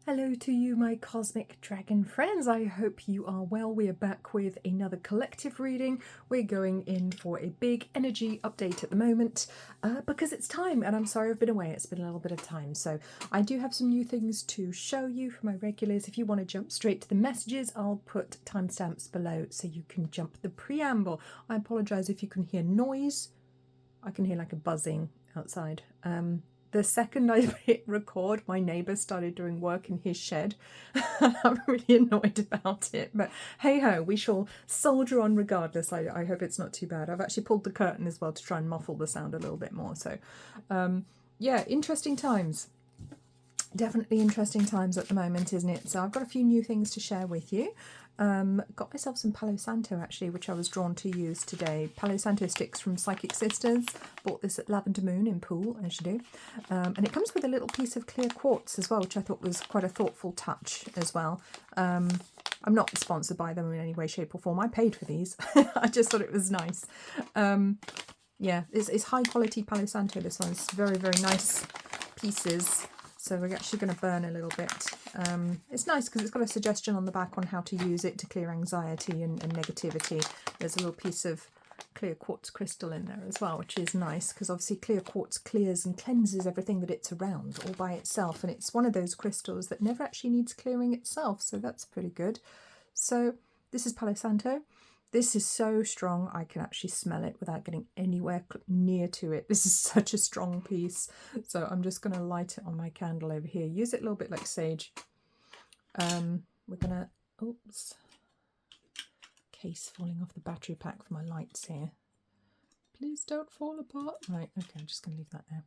Hello to you, my cosmic dragon friends. I hope you are well. We are back with another collective reading. We're going in for a big energy update at the moment because it's time, and I'm sorry I've been away. It's been a little bit of time. So I do have some new things to show you for my regulars. If you want to jump straight to the messages, I'll put timestamps below so you can jump the preamble. I apologise if you can hear noise. I can hear like a buzzing outside. The second I hit record, my neighbour started doing work in his shed. I'm really annoyed about it, but hey ho, we shall soldier on regardless. I hope it's not too bad. I've actually pulled the curtain as well to try and muffle the sound a little bit more. So yeah, interesting times. Definitely interesting times at the moment, isn't it? So I've got a few new things to share with you. Got myself some Palo Santo actually, which I was drawn to use today. Palo Santo sticks from Psychic Sisters. Bought this at Lavender Moon in Poole, as you do. And it comes with a little piece of clear quartz as well, which I thought was quite a thoughtful touch as well. I'm not sponsored by them in any way, shape or form. I paid for these. I just thought it was nice. Yeah, it's high quality Palo Santo. This one's very, very nice pieces. So we're actually going to burn a little bit. It's nice because it's got a suggestion on the back on how to use it to clear anxiety and negativity. There's a little piece of clear quartz crystal in there as well, which is nice because obviously clear quartz clears and cleanses everything that it's around all by itself. And it's one of those crystals that never actually needs clearing itself. So that's pretty good. So this is Palo Santo. This is so strong, I can actually smell it without getting anywhere near to it. This is such a strong piece. So I'm just going to light it on my candle over here. Use it a little bit like sage. We're going to... Oops. Case falling off the battery pack for my lights here. Please don't fall apart. Right, okay, I'm just going to leave that there.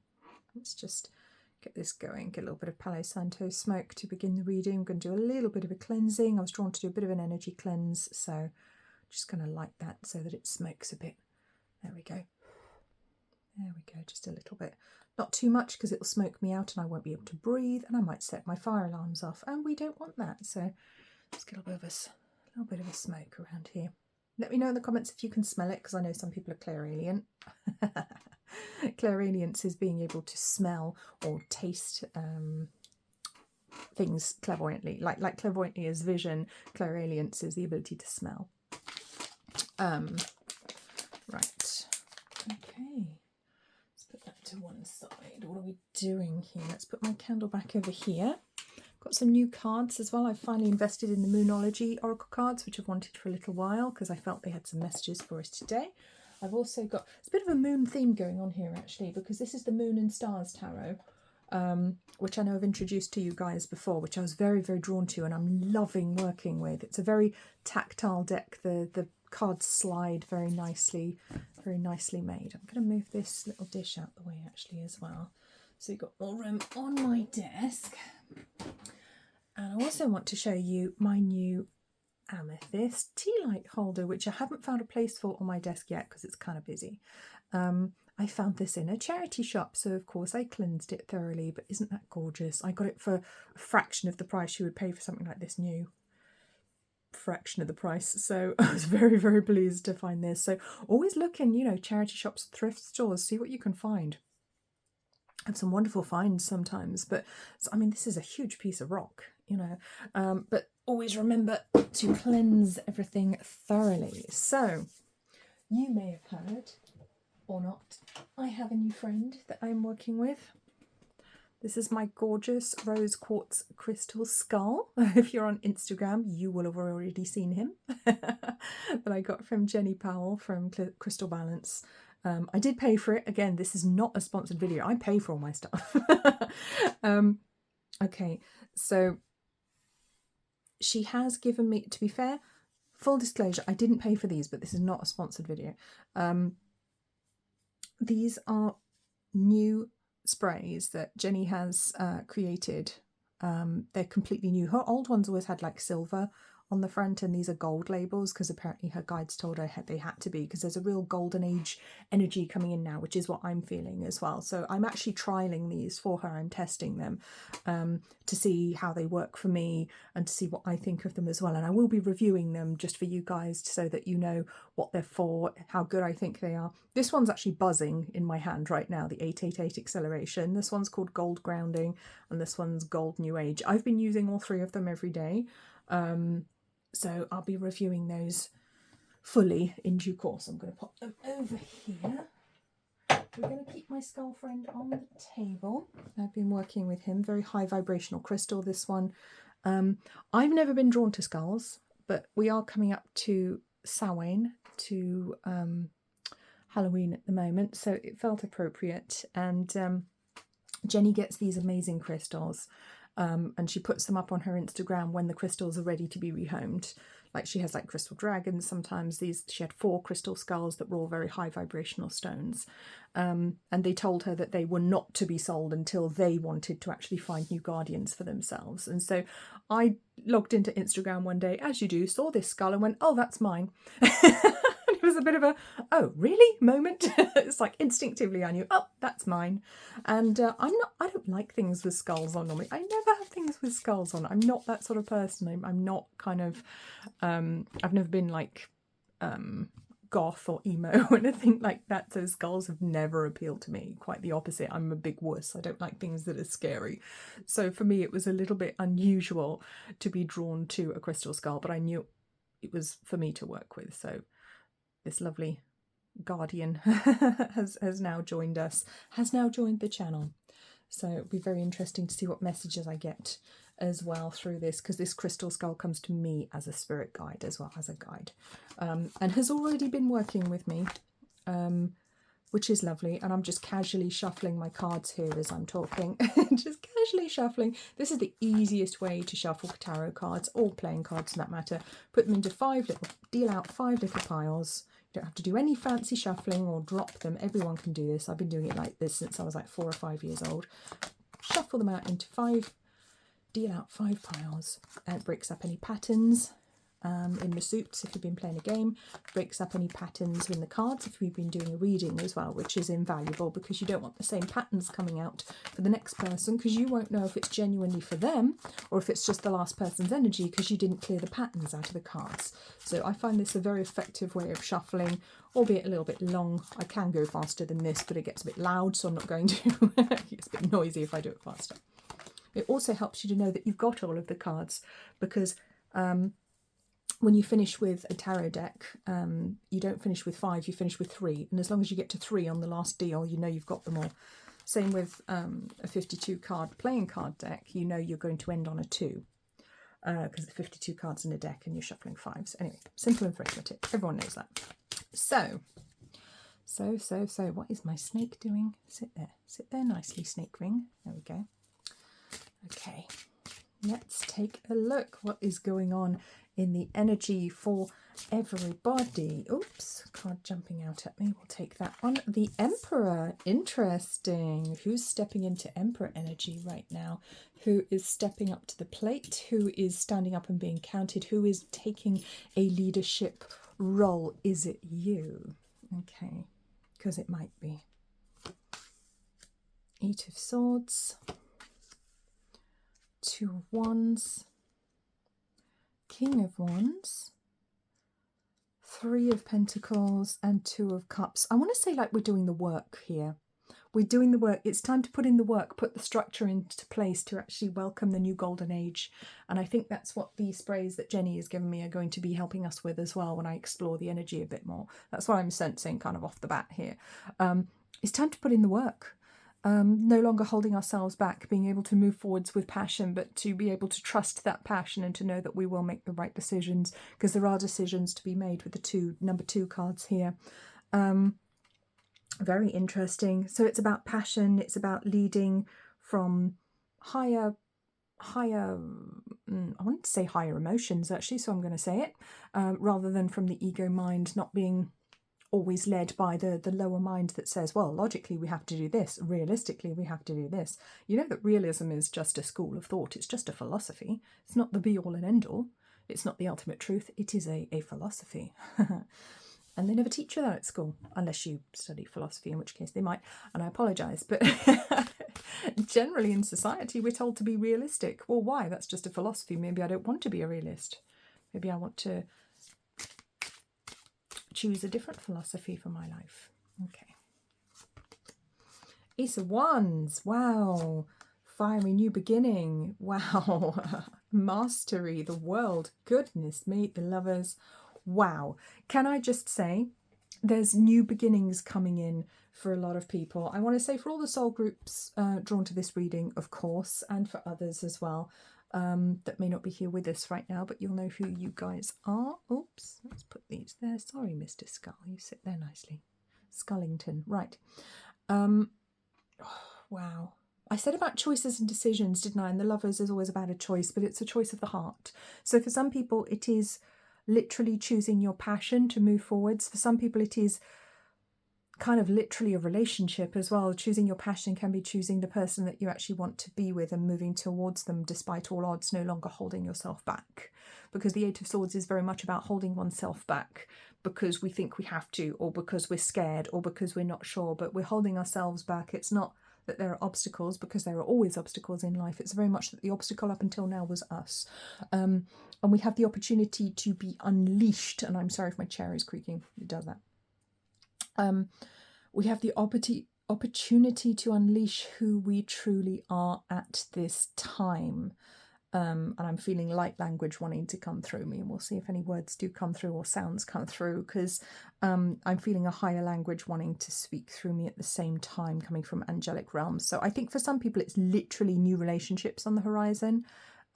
Let's just get this going. Get a little bit of Palo Santo smoke to begin the reading. I'm going to do a little bit of a cleansing. I was drawn to do a bit of an energy cleanse, so... just going to light that so that it smokes a bit. There we go. There we go, just a little bit. Not too much because it'll smoke me out and I won't be able to breathe and I might set my fire alarms off and we don't want that. So just get a little bit of a smoke around here. Let me know in the comments if you can smell it because I know some people are clairaudient. Clairaudience is being able to smell or taste things clairvoyantly. Like clairvoyantly is vision, clairaudience is the ability to smell. Right, okay, let's put that to one side. What are we doing here? Let's put my candle back over here. Got some new cards as well. I've finally invested in the Moonology Oracle cards, which I've wanted for a little while because I felt they had some messages for us today. I've also got, it's a bit of a moon theme going on here actually, because this is the Moon and Stars Tarot, which I know I've introduced to you guys before, which I was very, very drawn to and I'm loving working with. It's a very tactile deck. The cards slide very nicely made. I'm going to move this little dish out the way actually as well. So you've got more room on my desk. And I also want to show you my new amethyst tea light holder, which I haven't found a place for on my desk yet because it's kind of busy. I found this in a charity shop, so of course I cleansed it thoroughly, but isn't that gorgeous? I got it for a fraction of the price you would pay for something like this new. Fraction of the price, so I was very, very pleased to find this. So always look in, you know, charity shops, thrift stores, see what you can find. I have some wonderful finds sometimes, but I mean, this is a huge piece of rock, you know, but always remember to cleanse everything thoroughly. So you may have heard or not, I have a new friend that I'm working with. This is my gorgeous rose quartz crystal skull. If you're on Instagram, you will have already seen him. That I got from Jenny Powell from Crystal Balance. I did pay for it. Again, this is not a sponsored video. I pay for all my stuff. Okay, so she has given me, to be fair, full disclosure, I didn't pay for these, but this is not a sponsored video. These are new sprays that Jenny has created. They're completely new. Her old ones always had like silver on the front, and these are gold labels because apparently her guides told her they had to be, because there's a real golden age energy coming in now, which is what I'm feeling as well. So I'm actually trialing these for her. I'm testing them to see how they work for me and to see what I think of them as well. And I will be reviewing them just for you guys so that you know what they're for, how good I think they are. This one's actually buzzing in my hand right now, the 888 acceleration. This one's called Gold Grounding, and this one's Gold New Age. I've been using all three of them every day. So I'll be reviewing those fully in due course. I'm going to pop them over here. We're going to keep my skull friend on the table. I've been working with him. Very high vibrational crystal, this one. I've never been drawn to skulls, but we are coming up to Samhain, to Halloween at the moment, so it felt appropriate. And Jenny gets these amazing crystals. And she puts them up on her Instagram when the crystals are ready to be rehomed. Like she has like crystal dragons sometimes. She had 4 crystal skulls that were all very high vibrational stones. And they told her that they were not to be sold until they wanted to actually find new guardians for themselves. And so I logged into Instagram one day, as you do, saw this skull and went, oh, that's mine. It was a bit of a, oh, really moment. It's like instinctively I knew, oh, that's mine. And I don't like things with skulls on normally. I never have things with skulls on. I'm not that sort of person. I'm not kind of, I've never been like goth or emo or anything like that. So skulls have never appealed to me. Quite the opposite. I'm a big wuss. I don't like things that are scary. So for me, it was a little bit unusual to be drawn to a crystal skull, but I knew it was for me to work with. So this lovely guardian has now joined us, has now joined the channel. So it'll be very interesting to see what messages I get as well through this, because this crystal skull comes to me as a spirit guide as well as a guide, and has already been working with me, which is lovely. And I'm just casually shuffling my cards here as I'm talking. Just casually shuffling. This is the easiest way to shuffle tarot cards, or playing cards for that matter. Put them into deal out 5 little piles. You don't have to do any fancy shuffling or drop them. Everyone can do this. I've been doing it like this since I was like 4 or 5 years old. Shuffle them out into 5, deal out 5 piles. And it breaks up any patterns in the suits if you've been playing a game. Breaks up any patterns in the cards if we've been doing a reading as well, which is invaluable because you don't want the same patterns coming out for the next person, because you won't know if it's genuinely for them or if it's just the last person's energy because you didn't clear the patterns out of the cards. So I find this a very effective way of shuffling, albeit a little bit long. I can go faster than this, but it gets a bit loud, so I'm not going to. It's a bit noisy if I do it faster. It also helps you to know that you've got all of the cards, because when you finish with a tarot deck, you don't finish with 5, you finish with 3. And as long as you get to 3 on the last deal, you know you've got them all. Same with a 52 card playing card deck, you know you're going to end on a 2. Because the 52 cards in a deck and you're shuffling 5s. Anyway, simple arithmetic. Everyone knows that. So, what is my snake doing? Sit there nicely, snake ring. There we go. Okay, let's take a look what is going on in the energy for everybody. Oops, card jumping out at me. We'll take that one. The Emperor. Interesting. Who's stepping into Emperor energy right now? Who is stepping up to the plate? Who is standing up and being counted? Who is taking a leadership role? Is it you? Okay, because it might be. 8 of Swords. 2 of Wands. King of Wands, 3 of Pentacles, and 2 of Cups. I want to say like we're doing the work here. We're doing the work. It's time to put in the work, put the structure into place to actually welcome the new golden age. And I think that's what the sprays that Jenny has given me are going to be helping us with as well when I explore the energy a bit more. That's what I'm sensing kind of off the bat here. It's time to put in the work. No longer holding ourselves back, being able to move forwards with passion, but to be able to trust that passion and to know that we will make the right decisions, because there are decisions to be made with the number 2 cards here. Very interesting. So it's about passion, it's about leading from higher, I wanted to say higher emotions actually, so I'm going to say it, rather than from the ego mind, not being always led by the lower mind that says, well, logically we have to do this, realistically we have to do this. You know that realism is just a school of thought, it's just a philosophy, it's not the be all and end all. It's not the ultimate truth. It is a philosophy. And they never teach you that at school, unless you study philosophy, in which case they might, and I apologise. But generally in society, we're told to be realistic. Well, why? That's just a philosophy. Maybe I don't want to be a realist. Maybe I want to choose a different philosophy for my life. Okay. Ace of Wands. Wow. Fiery new beginning. Wow. Mastery, the world. Goodness me, the Lovers. Wow. Can I just say, there's new beginnings coming in for a lot of people. I want to say for all the soul groups drawn to this reading, of course, and for others as well, that may not be here with us right now, but you'll know who you guys are. Oops, let's put these there. Sorry, Mr. Skull, you sit there nicely. Scullington, right. Wow. I said about choices and decisions, didn't I? And the Lovers is always about a choice, but it's a choice of the heart. So for some people, it is literally choosing your passion to move forwards. For some people, it is kind of literally a relationship as well. Choosing your passion can be choosing the person that you actually want to be with and moving towards them despite all odds, no longer holding yourself back. Because the Eight of Swords is very much about holding oneself back because we think we have to, or because we're scared, or because we're not sure, but we're holding ourselves back. It's not that there are obstacles, because there are always obstacles in life. It's very much that the obstacle up until now was us. And we have the opportunity to be unleashed. And I'm sorry if my chair is creaking, it does that. We have the opportunity to unleash who we truly are at this time. And I'm feeling light language wanting to come through me, and we'll see if any words do come through or sounds come through, because I'm feeling a higher language wanting to speak through me at the same time, coming from angelic realms. So I think for some people it's literally new relationships on the horizon,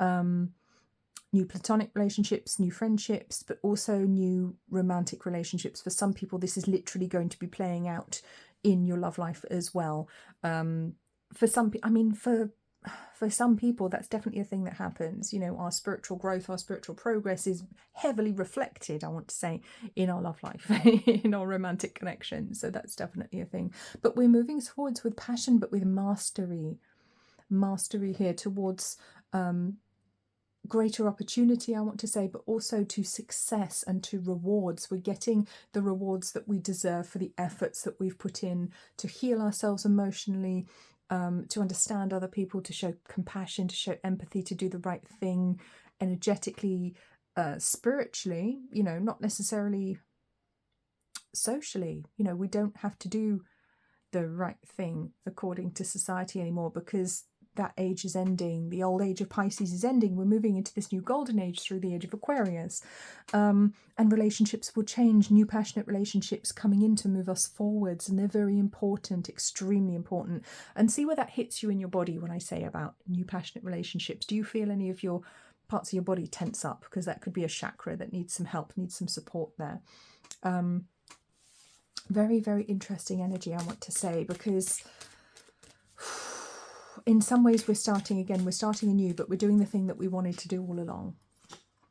new platonic relationships, new friendships, but also new romantic relationships. For some people this is literally going to be playing out in your love life as well. For some people, I mean, for some people, that's definitely a thing that happens. You know, our spiritual growth, our spiritual progress is heavily reflected, I want to say, in our love life, in our romantic connections. So that's definitely a thing. But we're moving towards with passion, but with mastery. Mastery here towards greater opportunity, I want to say, but also to success and to rewards. We're getting the rewards that we deserve for the efforts that we've put in to heal ourselves emotionally, to understand other people, to show compassion, to show empathy, to do the right thing energetically, spiritually, you know, not necessarily socially. You know, we don't have to do the right thing according to society anymore, because that age is ending. The old age of Pisces is ending. We're moving into this new golden age through the age of Aquarius. And relationships will change. New passionate relationships coming in to move us forwards. And they're very important, extremely important. And see where that hits you in your body when I say about new passionate relationships. Do you feel any of your parts of your body tense up? Because that could be a chakra that needs some help, needs some support there. Very, very interesting energy, I want to say, because in some ways we're starting again, we're starting anew, but we're doing the thing that we wanted to do all along.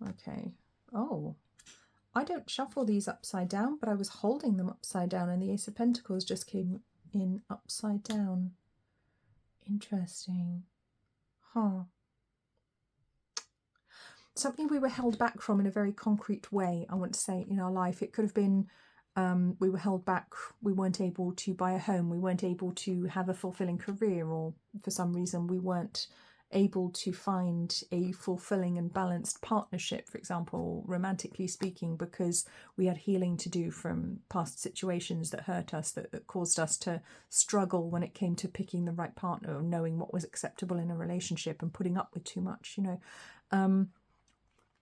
Okay. Oh, I don't shuffle these upside down, but I was holding them upside down and the Ace of Pentacles just came in upside down. Interesting. Huh. Something we were held back from in a very concrete way, I want to say, in our life. It could have been we were held back, we weren't able to buy a home, we weren't able to have a fulfilling career, or for some reason we weren't able to find a fulfilling and balanced partnership, for example, romantically speaking, because we had healing to do from past situations that hurt us, that caused us to struggle when it came to picking the right partner, or knowing what was acceptable in a relationship and putting up with too much, you know.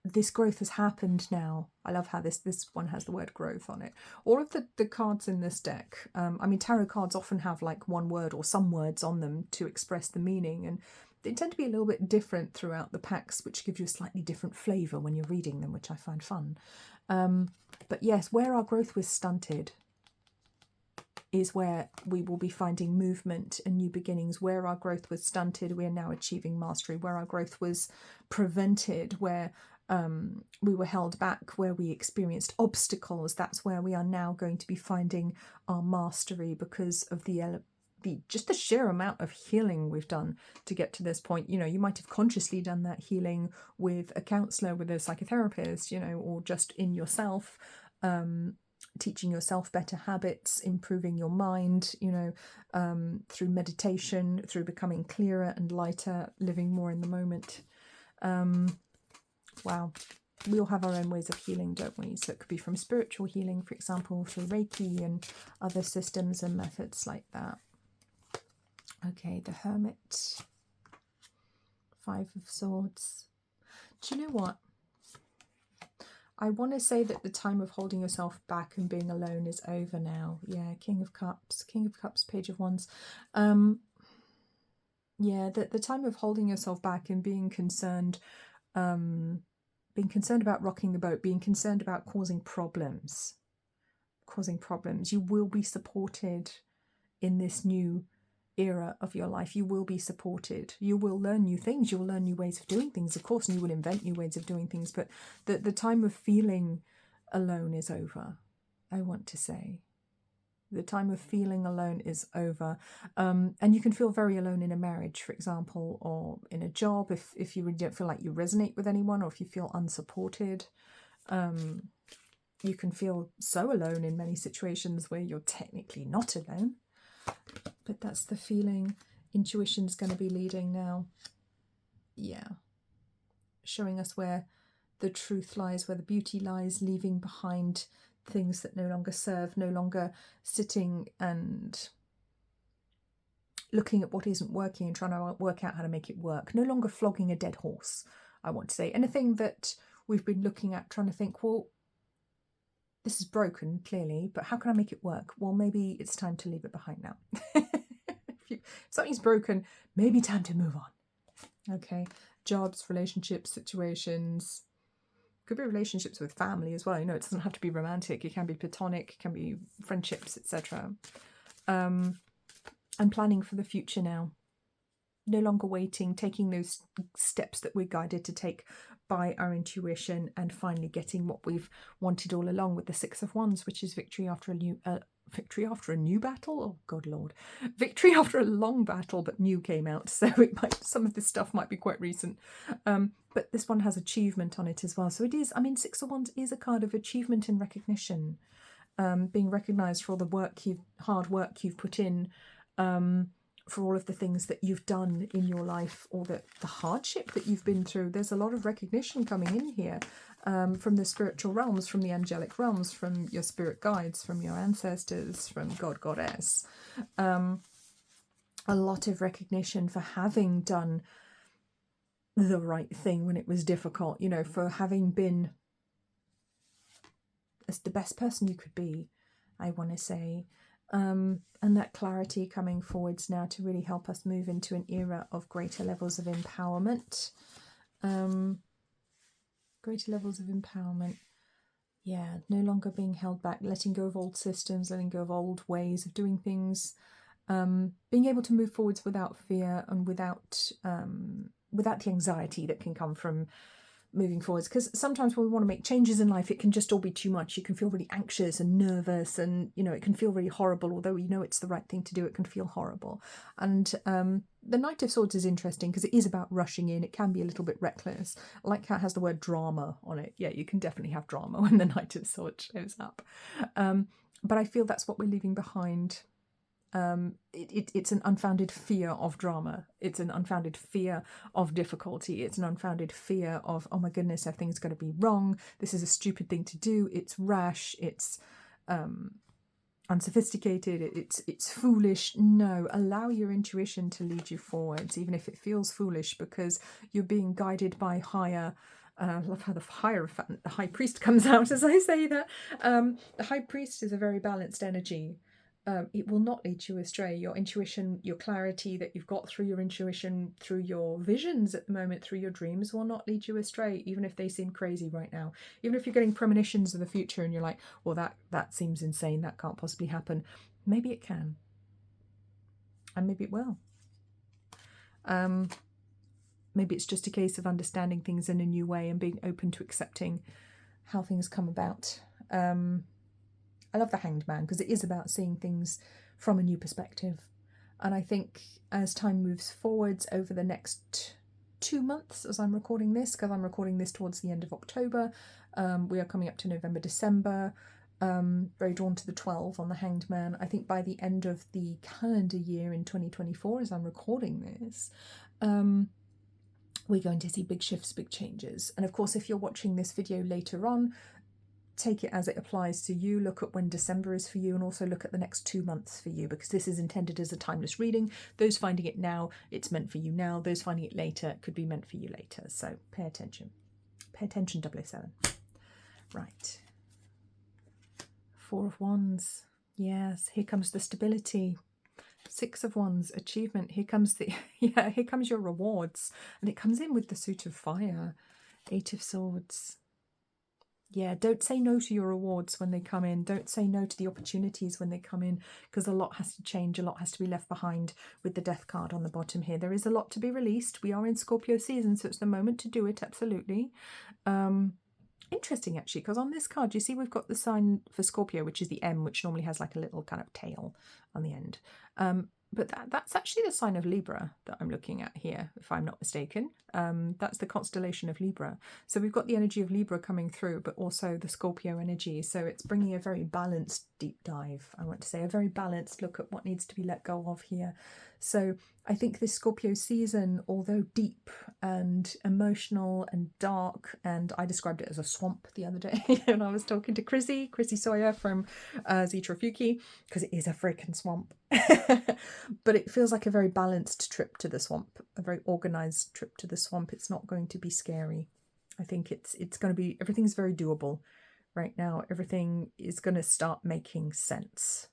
This growth has happened now. I love how this one has the word growth on it. All of the cards in this deck, I mean, tarot cards often have like one word or some words on them to express the meaning, and they tend to be a little bit different throughout the packs, which give you a slightly different flavour when you're reading them, which I find fun. But yes, where our growth was stunted is where we will be finding movement and new beginnings. Where our growth was stunted, we are now achieving mastery. Where our growth was prevented, where we were held back, where we experienced obstacles, that's where we are now going to be finding our mastery, because of the just the sheer amount of healing we've done to get to this point. You know, you might have consciously done that healing with a counsellor, with a psychotherapist, you know, or just in yourself, teaching yourself better habits, improving your mind, you know, through meditation, through becoming clearer and lighter, living more in the moment. Wow. We all have our own ways of healing, don't we? So it could be from spiritual healing, for example, through Reiki and other systems and methods like that. Okay, the Hermit. 5 of Swords. Do you know what? I want to say that the time of holding yourself back and being alone is over now. Yeah, King of Cups, Page of Wands. Yeah, the time of holding yourself back and being concerned about rocking the boat, being concerned about causing problems. You will be supported in this new era of your life. You will be supported. You will learn new things. You will learn new ways of doing things, of course, and you will invent new ways of doing things. But the time of feeling alone is over, I want to say. The time of feeling alone is over. And you can feel very alone in a marriage, for example, or in a job if you really don't feel like you resonate with anyone, or if you feel unsupported. You can feel so alone in many situations where you're technically not alone. But that's the feeling intuition's going to be leading now. Yeah. Showing us where the truth lies, where the beauty lies, leaving behind things that no longer serve, no longer sitting and looking at what isn't working and trying to work out how to make it work. No longer flogging a dead horse, I want to say. Anything that we've been looking at, trying to think, well, this is broken, clearly, but how can I make it work? Well, maybe it's time to leave it behind now. If something's broken, maybe time to move on. Okay, jobs, relationships, situations. Could be relationships with family as well. You know, it doesn't have to be romantic. It can be platonic, it can be friendships, etc. And planning for the future now. No longer waiting, taking those steps that we're guided to take by our intuition, and finally getting what we've wanted all along with the 6 of Wands, which is victory after a new battle. Oh God, Lord, victory after a long battle, but new came out, so some of this stuff might be quite recent. But this one has achievement on it as well. So it is. I mean, 6 of Wands is a card of achievement and recognition, being recognised for all the hard work you've put in. For all of the things that you've done in your life, or the hardship that you've been through. There's a lot of recognition coming in here from the spiritual realms, from the angelic realms, from your spirit guides, from your ancestors, from God, Goddess. A lot of recognition for having done the right thing when it was difficult, you know, for having been as the best person you could be, I want to say. And that clarity coming forwards now to really help us move into an era of greater levels of empowerment. Greater levels of empowerment. Yeah, no longer being held back, letting go of old systems, letting go of old ways of doing things. Being able to move forwards without fear and without the anxiety that can come from moving forwards, because sometimes when we want to make changes in life, it can just all be too much. You can feel really anxious and nervous, and you know, it can feel really horrible. Although you know it's the right thing to do, it can feel horrible. And the Knight of Swords is interesting because it is about rushing in. It can be a little bit reckless. I like how it has the word drama on it. Yeah, you can definitely have drama when the Knight of Swords shows up. But I feel that's what we're leaving behind. It's an unfounded fear of drama. It's an unfounded fear of difficulty. It's an unfounded fear of, oh my goodness, everything's going to be wrong. This is a stupid thing to do. It's rash. It's unsophisticated. It's foolish. No, allow your intuition to lead you forwards, even if it feels foolish, because you're being guided by higher. I love how the High Priest comes out as I say that. The High Priest is a very balanced energy. It will not lead you astray. Your intuition, your clarity that you've got through your intuition, through your visions at the moment, through your dreams, will not lead you astray, even if they seem crazy right now. Even if you're getting premonitions of the future and you're like, well, that seems insane, that can't possibly happen. Maybe it can. And maybe it will. Maybe it's just a case of understanding things in a new way and being open to accepting how things come about. I love the Hanged Man because it is about seeing things from a new perspective. And I think as time moves forwards over the next 2 months, as I'm recording this, because I'm recording this towards the end of October, we are coming up to November, December, very drawn to the 12 on the Hanged Man. I think by the end of the calendar year in 2024, as I'm recording this, we're going to see big shifts, big changes. And of course, if you're watching this video later on, take it as it applies to you. Look at when December is for you, and also look at the next 2 months for you, because this is intended as a timeless reading. Those finding it now, it's meant for you now. Those finding it later, it could be meant for you later. So pay attention. Pay attention, 007. Right. 4 of Wands. Yes, here comes the stability. 6 of Wands, achievement. Here comes the, yeah, here comes your rewards. And it comes in with the suit of fire. 8 of Swords. Yeah, don't say no to your rewards when they come in. Don't say no to the opportunities when they come in, because a lot has to change. A lot has to be left behind with the Death card on the bottom here. There is a lot to be released. We are in Scorpio season, so it's the moment to do it, absolutely. Interesting, actually, because on this card, you see we've got the sign for Scorpio, which is the M, which normally has like a little kind of tail on the end. But that's actually the sign of Libra that I'm looking at here, if I'm not mistaken. That's the constellation of Libra. So we've got the energy of Libra coming through, but also the Scorpio energy. So it's bringing a very balanced deep dive, I want to say, a very balanced look at what needs to be let go of here. So I think this Scorpio season, although deep and emotional and dark, and I described it as a swamp the other day when I was talking to Chrissy Sawyer from Zeta Ophiuchi, because it is a freaking swamp. But it feels like a very balanced trip to the swamp, a very organized trip to the swamp. It's not going to be scary. I think it's going to be, everything's very doable right now. Everything is going to start making sense.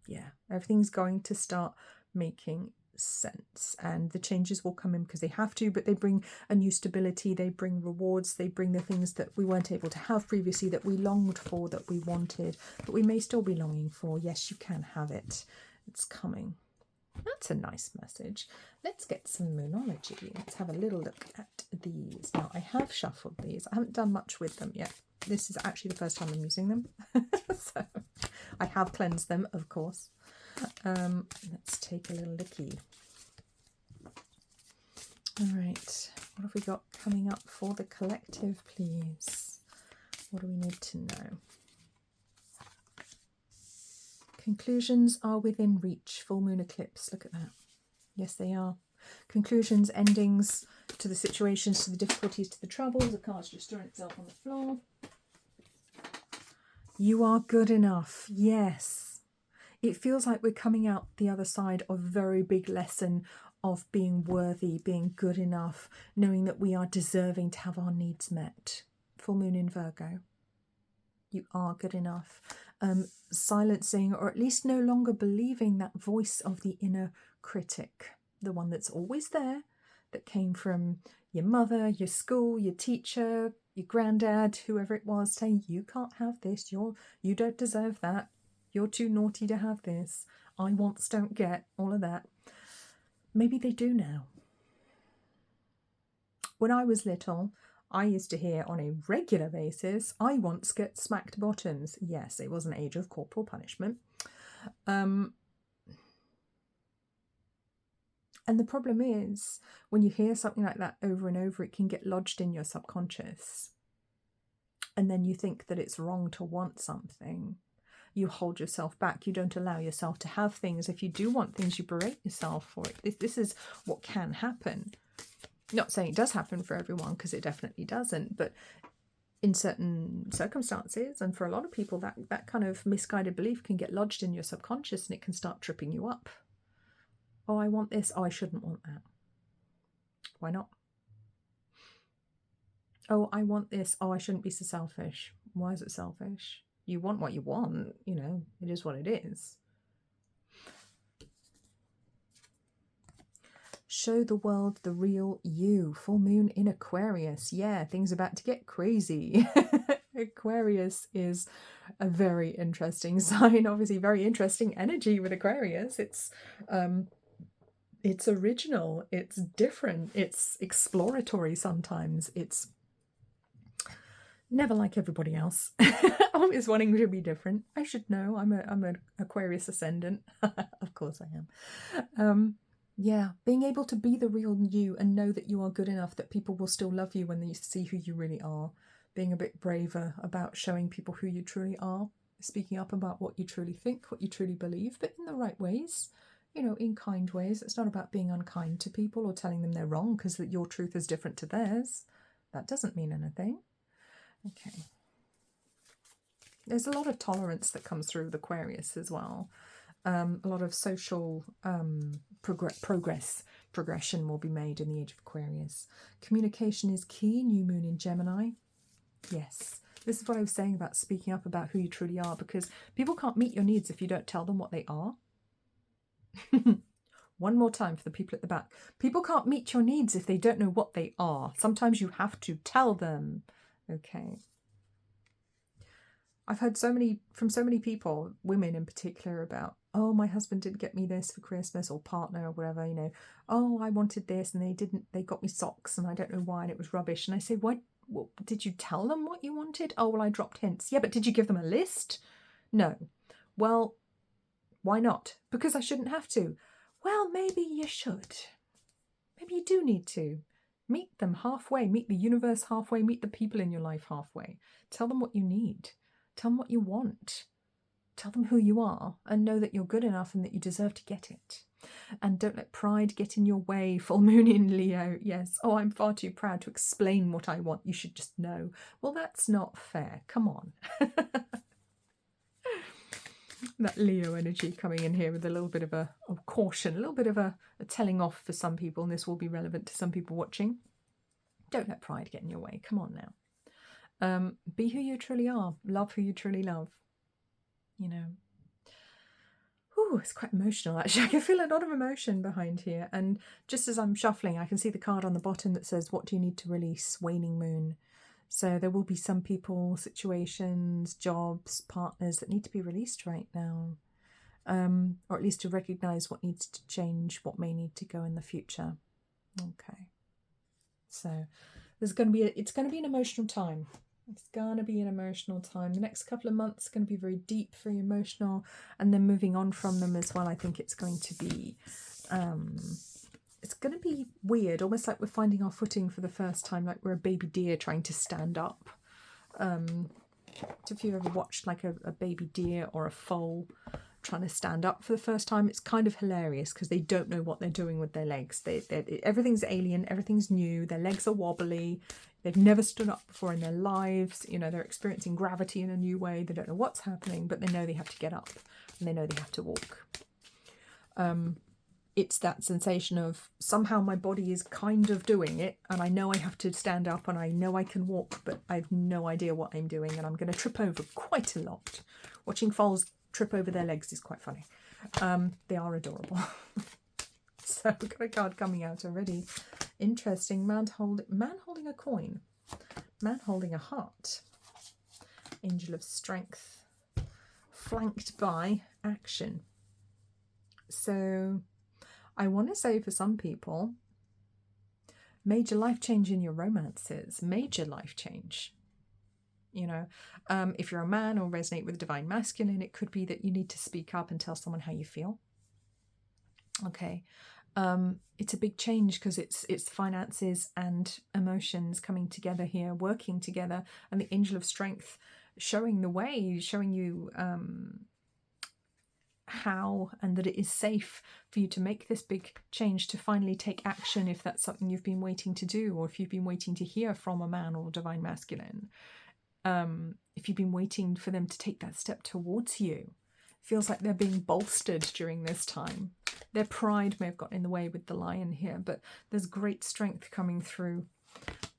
Yeah, everything's going to start making sense, and the changes will come in because they have to, but they bring a new stability, they bring rewards, they bring the things that we weren't able to have previously, that we longed for, that we wanted, but we may still be longing for. Yes, you can have it. It's coming. That's a nice message. Let's get some Moonology. Let's have a little look at these. Now, I have shuffled these. I haven't done much with them yet. This is actually the first time I'm using them. So I have cleansed them, of course. Let's take a little looky. All right, what have we got coming up for the collective, please? What do we need to know? Conclusions are within reach. Full moon eclipse. Look at that. Yes, they are. Conclusions, endings to the situations, to the difficulties, to the troubles. The card's just throwing itself on the floor. You are good enough. Yes. It feels like we're coming out the other side of a very big lesson of being worthy, being good enough, knowing that we are deserving to have our needs met. Full moon in Virgo. You are good enough. Silencing, or at least no longer believing that voice of the inner critic, the one that's always there, that came from your mother, your school, your teacher, your granddad, whoever it was, saying you can't have this, you don't deserve that, you're too naughty to have this, I wants don't get, all of that. Maybe they do now. When I was little, I used to hear on a regular basis, I once get smacked bottoms. Yes, it was an age of corporal punishment. And the problem is, when you hear something like that over and over, it can get lodged in your subconscious. And then you think that it's wrong to want something. You hold yourself back. You don't allow yourself to have things. If you do want things, you berate yourself for it. This is what can happen. Not saying it does happen for everyone, because it definitely doesn't, but in certain circumstances, and for a lot of people, that kind of misguided belief can get lodged in your subconscious, and it can start tripping you up. Oh, I want this. Oh, I shouldn't want that. Why not? Oh, I want this. Oh, I shouldn't be so selfish. Why is it selfish? You want what you want, you know, it is what it is. Show the world the real you. Full moon in Aquarius. Yeah, things about to get crazy. Aquarius is a very interesting sign. Obviously, very interesting energy with Aquarius. It's original. It's different. It's exploratory sometimes. It's Never like everybody else. Always wanting to be different. I should know. I'm an Aquarius ascendant. Of course I am. Yeah, being able to be the real you and know that you are good enough that people will still love you when they see who you really are. Being a bit braver about showing people who you truly are. Speaking up about what you truly think, what you truly believe, but in the right ways. You know, in kind ways. It's not about being unkind to people or telling them they're wrong because that your truth is different to theirs. That doesn't mean anything. Okay. There's a lot of tolerance that comes through with Aquarius as well. A lot of social progression will be made in the age of Aquarius. Communication is key. New moon in Gemini. Yes. This is what I was saying about speaking up about who you truly are, because people can't meet your needs if you don't tell them what they are. One more time for the people at the back. People can't meet your needs if they don't know what they are. Sometimes you have to tell them. Okay. I've heard from so many people, women in particular, about, oh, my husband didn't get me this for Christmas, or partner or whatever, you know, oh, I wanted this and they got me socks and I don't know why and it was rubbish. And I say, what did you tell them what you wanted? Oh, well, I dropped hints. Yeah, but did you give them a list? No. Well, why not? Because I shouldn't have to. Well, maybe you should. Maybe you do need to. Meet them halfway, meet the universe halfway, meet the people in your life halfway. Tell them what you need. Tell them what you want. Tell them who you are and know that you're good enough and that you deserve to get it. And don't let pride get in your way. Full moon in Leo. Yes. Oh, I'm far too proud to explain what I want. You should just know. Well, that's not fair. Come on. That Leo energy coming in here with a little bit of a caution, a little bit of a telling off for some people, and this will be relevant to some people watching. Don't let pride get in your way. Come on now. Be who you truly are. Love who you truly love. You know. Ooh, it's quite emotional actually. I can feel a lot of emotion behind here. And just as I'm shuffling, I can see the card on the bottom that says, what do you need to release? Waning moon. So there will be some people, situations, jobs, partners that need to be released right now. Or at least to recognise what needs to change, what may need to go in the future. Okay. So it's going to be an emotional time. It's going to be an emotional time. The next couple of months are going to be very deep, very emotional. And then moving on from them as well, I think it's going to be weird, almost like we're finding our footing for the first time, like we're a baby deer trying to stand up. If you've ever watched like a baby deer or a foal trying to stand up for the first time, it's kind of hilarious because they don't know what they're doing with their legs. Everything's alien, everything's new, their legs are wobbly, they've never stood up before in their lives, you know, they're experiencing gravity in a new way, they don't know what's happening, but they know they have to get up and they know they have to walk. It's that sensation of somehow my body is kind of doing it and I know I have to stand up and I know I can walk, but I have no idea what I'm doing and I'm going to trip over quite a lot. Watching foals trip over their legs is quite funny. They are adorable. So we've got a card coming out already. Interesting. Man holding a coin. Man holding a heart. Angel of strength. Flanked by action. So I want to say for some people, major life change in your romances. Major life change. You know, if you're a man or resonate with divine masculine, it could be that you need to speak up and tell someone how you feel. Okay. It's a big change because it's finances and emotions coming together here, working together, and the angel of strength showing the way, showing you how and that it is safe for you to make this big change, to finally take action if that's something you've been waiting to do, or if you've been waiting to hear from a man or divine masculine. If you've been waiting for them to take that step towards you, feels like they're being bolstered during this time. Their pride may have gotten in the way with the lion here, but there's great strength coming through.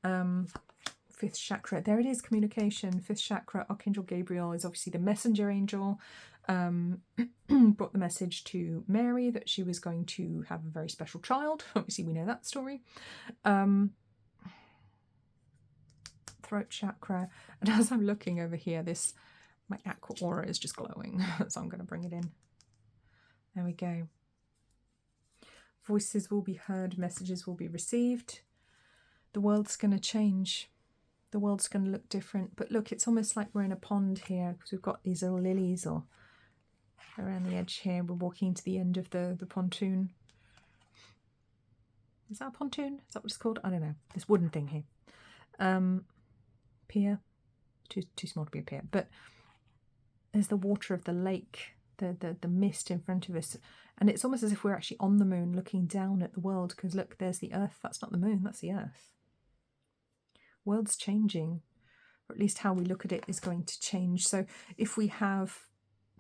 Fifth chakra, there it is, communication. Fifth chakra, Archangel Gabriel is obviously the messenger angel. Brought the message to Mary that she was going to have a very special child. Obviously we know that story. Throat chakra, and as I'm looking over here, my aqua aura is just glowing, so I'm going to bring it in. There we go. Voices will be heard, messages will be received. The world's going to change. The world's going to look different. But look, it's almost like we're in a pond here because we've got these little lilies or around the edge here. We're walking to the end of the pontoon. Is that a pontoon? Is that what it's called? I don't know. This wooden thing here. Pier. Too small to be a pier. But there's the water of the lake, the mist in front of us. And it's almost as if we're actually on the moon looking down at the world. Because look, there's the earth. That's not the moon, that's the earth. World's changing. Or at least how we look at it is going to change. So if we have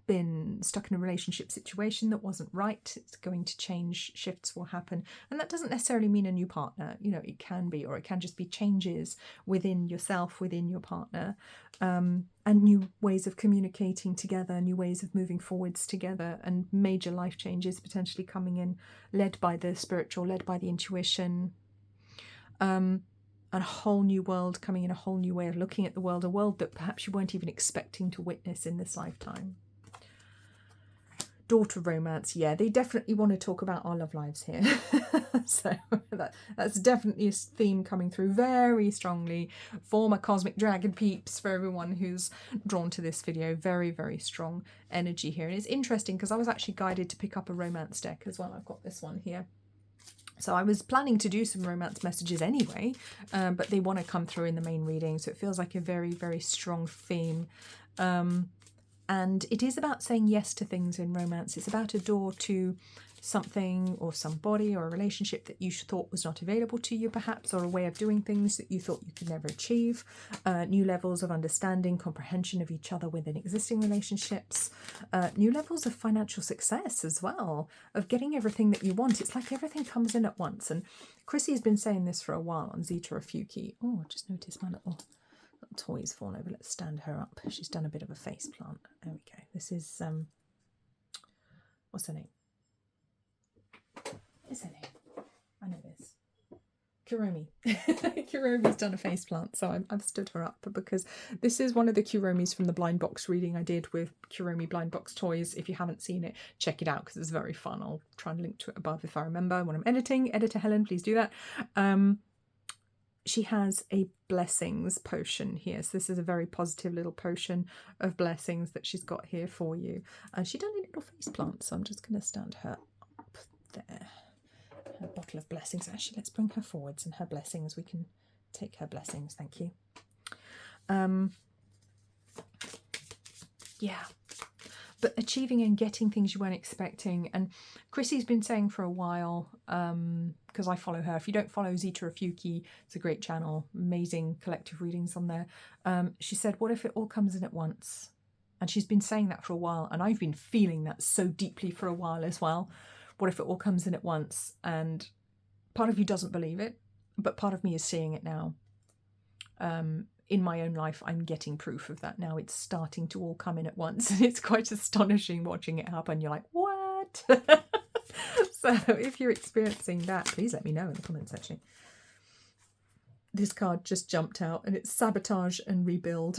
been stuck in a relationship situation that wasn't right, it's going to change. Shifts will happen, and that doesn't necessarily mean a new partner. You know, it can be, or it can just be changes within yourself, within your partner, and new ways of communicating together, new ways of moving forwards together, and major life changes potentially coming in, led by the spiritual, led by the intuition. And a whole new world coming in, a whole new way of looking at the world, a world that perhaps you weren't even expecting to witness in this lifetime. Daughter romance, yeah, they definitely want to talk about our love lives here. So that's definitely a theme coming through very strongly for my cosmic dragon peeps, for everyone who's drawn to this video. Very, very strong energy here. And it's interesting because I was actually guided to pick up a romance deck as well. I've got this one here. So I was planning to do some romance messages anyway, but they want to come through in the main reading. So it feels like a very, very strong theme. And it is about saying yes to things in romance. It's about a door to something or somebody or a relationship that you thought was not available to you perhaps, or a way of doing things that you thought you could never achieve. New levels of understanding, comprehension of each other within existing relationships. New levels of financial success as well, of getting everything that you want. It's like everything comes in at once. And Chrissy has been saying this for a while on Zeta Ophiuchi. Oh, I just noticed my little toy's fallen over. Let's stand her up. She's done a bit of a face plant. There we go. This is what's her name? What's her name? I know this. Kuromi. Kuromi's done a face plant, so I've stood her up because this is one of the Kuromis from the blind box reading I did with Kuromi blind box toys. If you haven't seen it, check it out because it's very fun. I'll try and link to it above if I remember when I'm editing. Editor Helen, please do that. She has a blessings potion here. So this is a very positive little potion of blessings that she's got here for you. And she done a little face plant, so I'm just going to stand her up there. Her bottle of blessings. Actually, let's bring her forwards and her blessings. We can take her blessings. Thank you. Yeah. But achieving and getting things you weren't expecting. And Chrissy's been saying for a while, because I follow her. If you don't follow Zeta Ophiuchi, it's a great channel. Amazing collective readings on there. She said, what if it all comes in at once? And she's been saying that for a while. And I've been feeling that so deeply for a while as well. What if it all comes in at once? And part of you doesn't believe it, but part of me is seeing it now. In my own life, I'm getting proof of that now. It's starting to all come in at once. And it's quite astonishing watching it happen. You're like, what? So if you're experiencing that, please let me know in the comments section. This card just jumped out and it's sabotage and rebuild.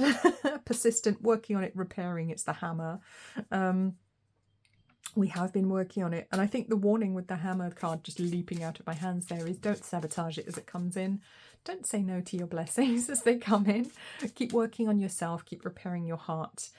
Persistent, working on it, repairing. It's the hammer. We have been working on it. And I think the warning with the hammer card just leaping out of my hands there is don't sabotage it as it comes in. Don't say no to your blessings as they come in. Keep working on yourself. Keep repairing your heart.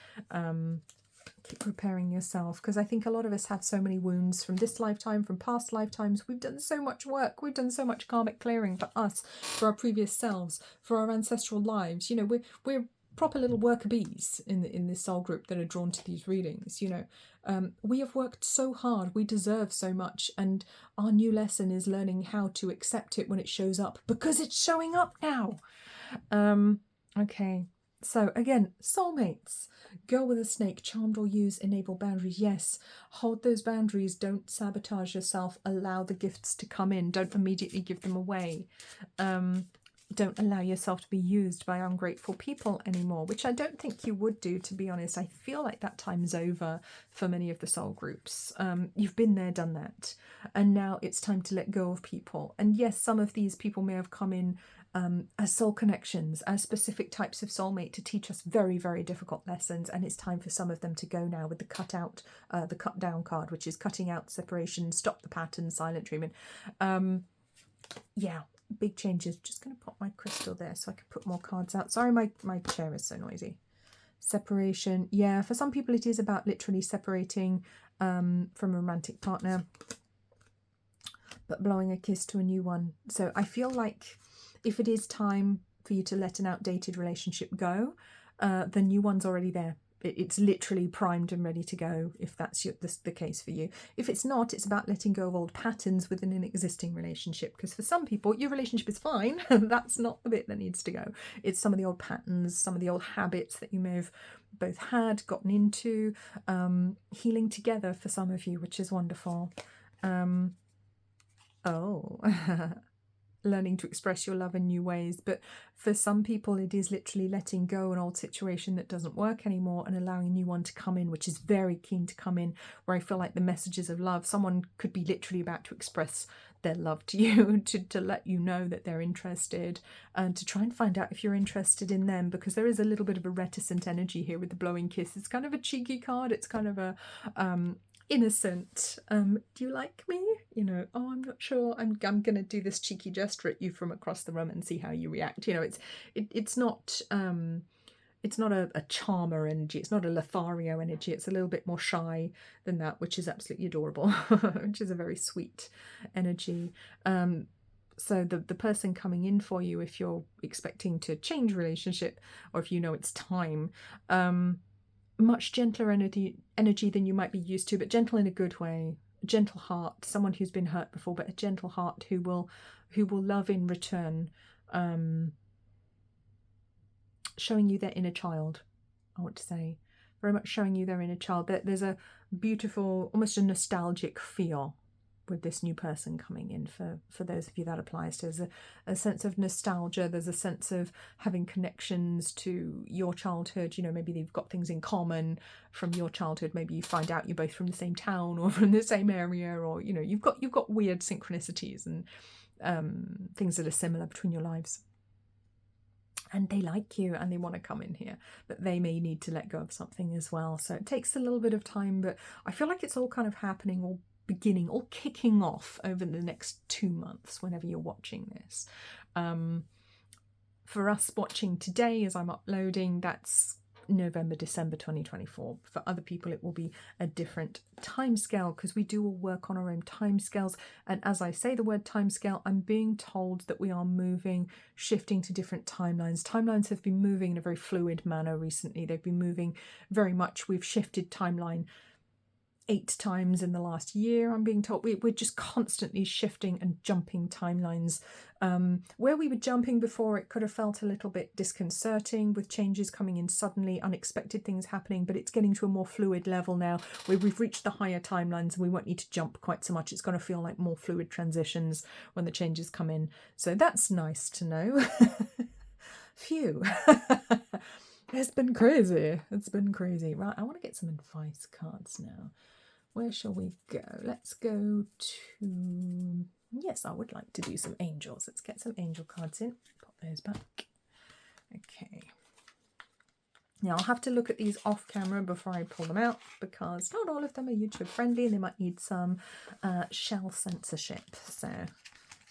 Keep repairing yourself. Because I think a lot of us have so many wounds from this lifetime, from past lifetimes. We've done so much work. We've done so much karmic clearing for us, for our previous selves, for our ancestral lives. You know, we're proper little worker bees in this soul group that are drawn to these readings. You know, we have worked so hard, we deserve so much, and our new lesson is learning how to accept it when it shows up, because it's showing up now. Okay, so again, soulmates. Girl with a snake, charmed or use, enable boundaries. Yes, hold those boundaries. Don't sabotage yourself. Allow the gifts to come in. Don't immediately give them away. Don't allow yourself to be used by ungrateful people anymore, which I don't think you would do, to be honest. I feel like that time's over for many of the soul groups. You've been there, done that. And now it's time to let go of people. And yes, some of these people may have come in as soul connections, as specific types of soulmate to teach us very, very difficult lessons. And it's time for some of them to go now with the cut down card, which is cutting out separation, stop the pattern, silent treatment. Yeah. big changes. Just going to pop my crystal there so I can put more cards out. Sorry, my chair is so noisy. Separation. Yeah, for some people it is about literally separating from a romantic partner, but blowing a kiss to a new one. So I feel like if it is time for you to let an outdated relationship go, the new one's already there. It's literally primed and ready to go if that's the case for you. If it's not, it's about letting go of old patterns within an existing relationship. Because for some people, your relationship is fine. That's not the bit that needs to go. It's some of the old patterns, some of the old habits that you may have both had, gotten into, healing together for some of you, which is wonderful. Learning to express your love in new ways. But for some people it is literally letting go an old situation that doesn't work anymore and allowing a new one to come in, which is very keen to come in, where I feel like the messages of love, someone could be literally about to express their love to you, to let you know that they're interested, and to try and find out if you're interested in them, because there is a little bit of a reticent energy here with the blowing kiss. It's kind of a cheeky card. It's kind of a innocent, do you like me? You know, oh, I'm not sure, I'm gonna do this cheeky gesture at you from across the room and see how you react. You know, it's not a charmer energy, it's not a Lothario energy, it's a little bit more shy than that, which is absolutely adorable. Which is a very sweet energy. So the person coming in for you, if you're expecting to change relationship, or if you know it's time, much gentler energy than you might be used to, but gentle in a good way. A gentle heart, someone who's been hurt before, but a gentle heart who will love in return, showing you their inner child. I want to say very much showing you their inner child. There's a beautiful, almost a nostalgic feel with this new person coming in for those of you that applies to. There's a sense of nostalgia, there's a sense of having connections to your childhood. You know, maybe they've got things in common from your childhood. Maybe you find out you're both from the same town or from the same area, or you know, you've got weird synchronicities and things that are similar between your lives. And they like you and they want to come in here, but they may need to let go of something as well. So it takes a little bit of time, but I feel like it's all kind of happening, all beginning, all kicking off over the next 2 months whenever you're watching this. For us watching today as I'm uploading, that's November, December 2024. For other people it will be a different timescale, because we do all work on our own timescales. And as I say the word timescale, I'm being told that we are shifting to different timelines. Timelines have been moving in a very fluid manner recently. They've been moving very much. We've shifted timeline 8 times in the last year, I'm being told. We're just constantly shifting and jumping timelines. Where we were jumping before, it could have felt a little bit disconcerting with changes coming in suddenly, unexpected things happening, but it's getting to a more fluid level now where we've reached the higher timelines and we won't need to jump quite so much. It's going to feel like more fluid transitions when the changes come in. So that's nice to know. Phew. It's been crazy. It's been crazy. Right, I want to get some advice cards now. Where shall we go? Let's go to... Yes, I would like to do some angels. Let's get some angel cards in. Pop those back. Okay. Now, I'll have to look at these off camera before I pull them out, because not all of them are YouTube friendly and they might need some shell censorship. So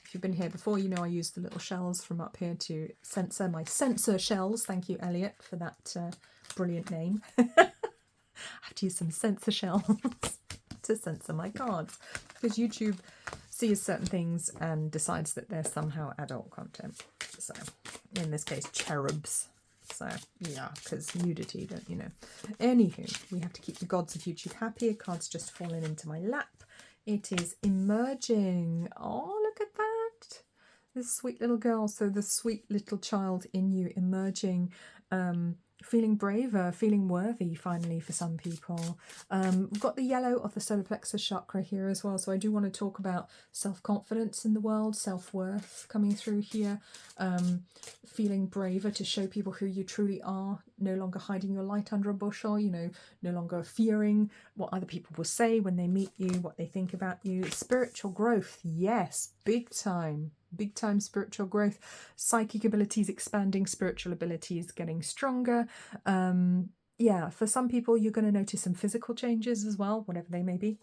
if you've been here before, you know I use the little shells from up here to censor my censor shells. Thank you, Elliot, for that brilliant name. I have to use some censor shells to censor my cards, because YouTube sees certain things and decides that they're somehow adult content. So in this case, cherubs. So yeah, because nudity, don't you know. Anywho, we have to keep the gods of YouTube happy. A card's just fallen into my lap. It is emerging. Oh, look at that. This sweet little girl. So the sweet little child in you emerging, feeling braver, feeling worthy finally for some people. We've got the yellow of the solar plexus chakra here as well. So I do want to talk about self-confidence in the world, self-worth coming through here. Feeling braver to show people who you truly are, no longer hiding your light under a bushel, you know, no longer fearing what other people will say when they meet you, what they think about you. Spiritual growth, yes, big time spiritual growth. Psychic abilities expanding, spiritual abilities getting stronger. Yeah, for some people you're going to notice some physical changes as well, whatever they may be.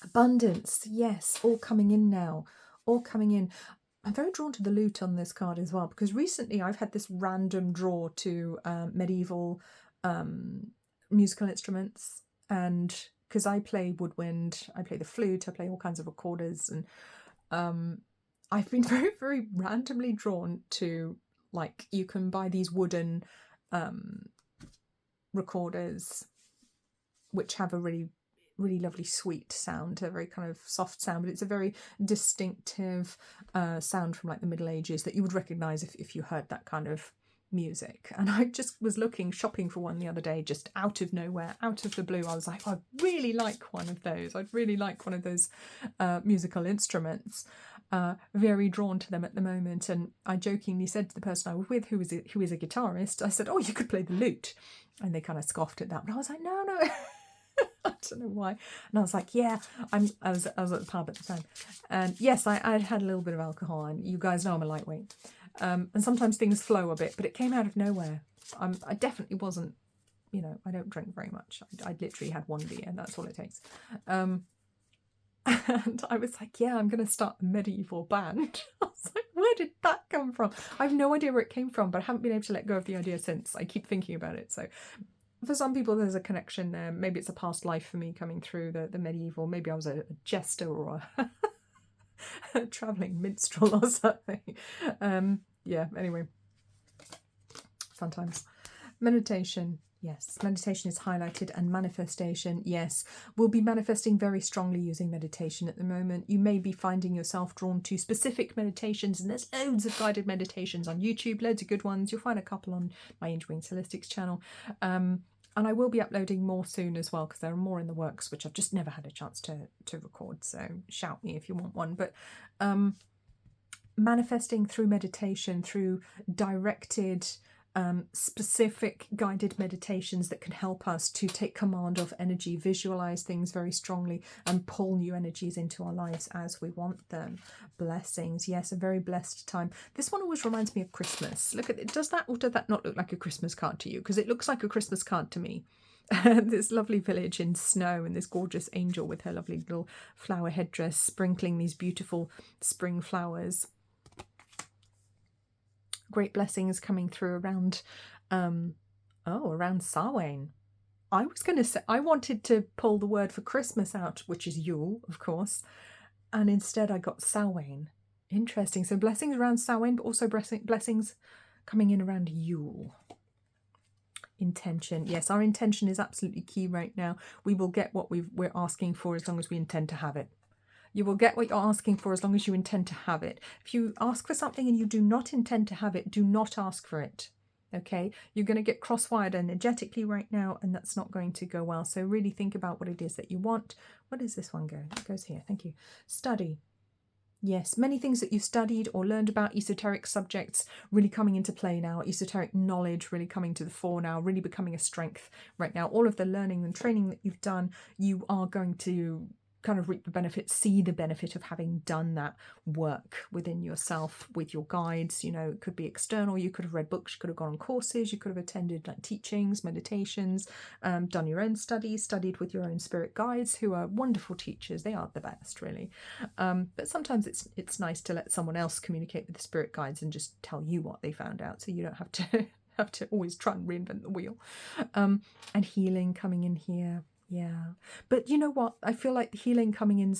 Abundance, yes, all coming in now, all coming in. I'm very drawn to the lute on this card as well, because recently I've had this random draw to medieval musical instruments, and because I play woodwind, I play the flute, I play all kinds of recorders, and I've been very, very randomly drawn to, like, you can buy these wooden recorders which have a really, really lovely sweet sound, a very kind of soft sound, but it's a very distinctive sound from like the Middle Ages that you would recognise if you heard that kind of music. And I just was shopping for one the other day, just out of nowhere, out of the blue. I was like, I'd really like one of those. I'd really like one of those musical instruments. Very drawn to them at the moment. And I jokingly said to the person I was with, who is a guitarist, I said, oh, you could play the lute. And they kind of scoffed at that. But I was like, no. I don't know why. And I was like, yeah, I was at the pub at the time. And yes, I'd had a little bit of alcohol, and you guys know I'm a lightweight. And sometimes things flow a bit, but it came out of nowhere. I definitely wasn't, I don't drink very much. I literally had one beer, and that's all it takes. And I was like, yeah, I'm going to start a medieval band. I was like, where did that come from? I have no idea where it came from, but I haven't been able to let go of the idea since. I keep thinking about it. So for some people, there's a connection there. Maybe it's a past life for me coming through the medieval. Maybe I was a jester or a travelling minstrel or something. Yeah, anyway. Fun times. Meditation. Yes, meditation is highlighted, and manifestation, yes. We'll be manifesting very strongly using meditation at the moment. You may be finding yourself drawn to specific meditations, and there's loads of guided meditations on YouTube, loads of good ones. You'll find a couple on my Angel Wings Holistics channel. And I will be uploading more soon as well, because there are more in the works, which I've just never had a chance to record. So shout me if you want one. But manifesting through meditation, through directed specific guided meditations that can help us to take command of energy, visualize things very strongly, and pull new energies into our lives as we want them. Blessings. Yes, a very blessed time. This one always reminds me of Christmas. Look at it. Does that or does that not look like a Christmas card to you? Because it looks like a Christmas card to me. This lovely village in snow, and this gorgeous angel with her lovely little flower headdress sprinkling these beautiful spring flowers. Great blessings coming through around around Samhain. I was going to say, I wanted to pull the word for Christmas out, which is Yule, of course, and instead I got Samhain. Interesting. So blessings around Samhain, but also blessings coming in around Yule. Intention. Yes, our intention is absolutely key right now. We will get what we're asking for as long as we intend to have it. You will get what you're asking for as long as you intend to have it. If you ask for something and you do not intend to have it, do not ask for it. Okay? You're going to get cross-wired energetically right now, and that's not going to go well. So really think about what it is that you want. What does this one go? It goes here. Thank you. Study. Yes, many things that you've studied or learned about, esoteric subjects really coming into play now, esoteric knowledge really coming to the fore now, really becoming a strength right now. All of the learning and training that you've done, you are going to kind of reap the benefit, see the benefit of having done that work within yourself with your guides. It could be external. You could have read books, you could have gone on courses, you could have attended like teachings, meditations, done your own studies, studied with your own spirit guides, who are wonderful teachers. They are the best, really. But sometimes it's nice to let someone else communicate with the spirit guides and just tell you what they found out, so you don't have to always try and reinvent the wheel. And healing coming in here. Yeah, but you know what? I feel like the healing coming in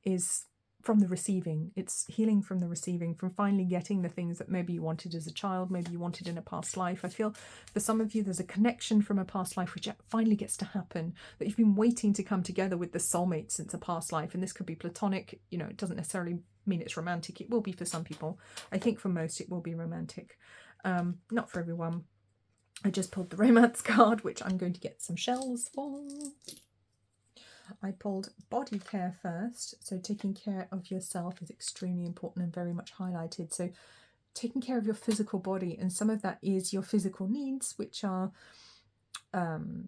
is from the receiving. It's healing from the receiving, from finally getting the things that maybe you wanted as a child, maybe you wanted in a past life. I feel for some of you there's a connection from a past life which finally gets to happen, that you've been waiting to come together with the soulmate since a past life. And this could be platonic. It doesn't necessarily mean it's romantic. It will be for some people. I think for most it will be romantic. Not for everyone. I just pulled the romance card, which I'm going to get some shells for. I pulled body care first. So taking care of yourself is extremely important and very much highlighted. So taking care of your physical body, and some of that is your physical needs, which are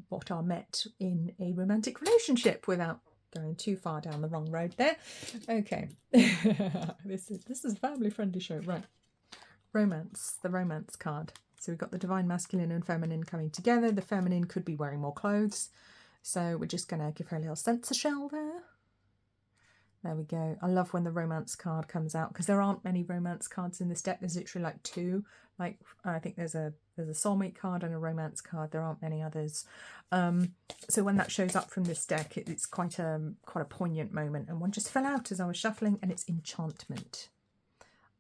what are met in a romantic relationship, without going too far down the wrong road there. Okay. This is a family friendly show, right? Romance, the romance card. So we've got the divine masculine and feminine coming together. The feminine could be wearing more clothes. So we're just going to give her a little sensor shell there. There we go. I love when the romance card comes out because there aren't many romance cards in this deck. There's literally like two. Like I think there's a soulmate card and a romance card. There aren't many others. So when that shows up from this deck, it's quite a poignant moment. And one just fell out as I was shuffling, and it's enchantment.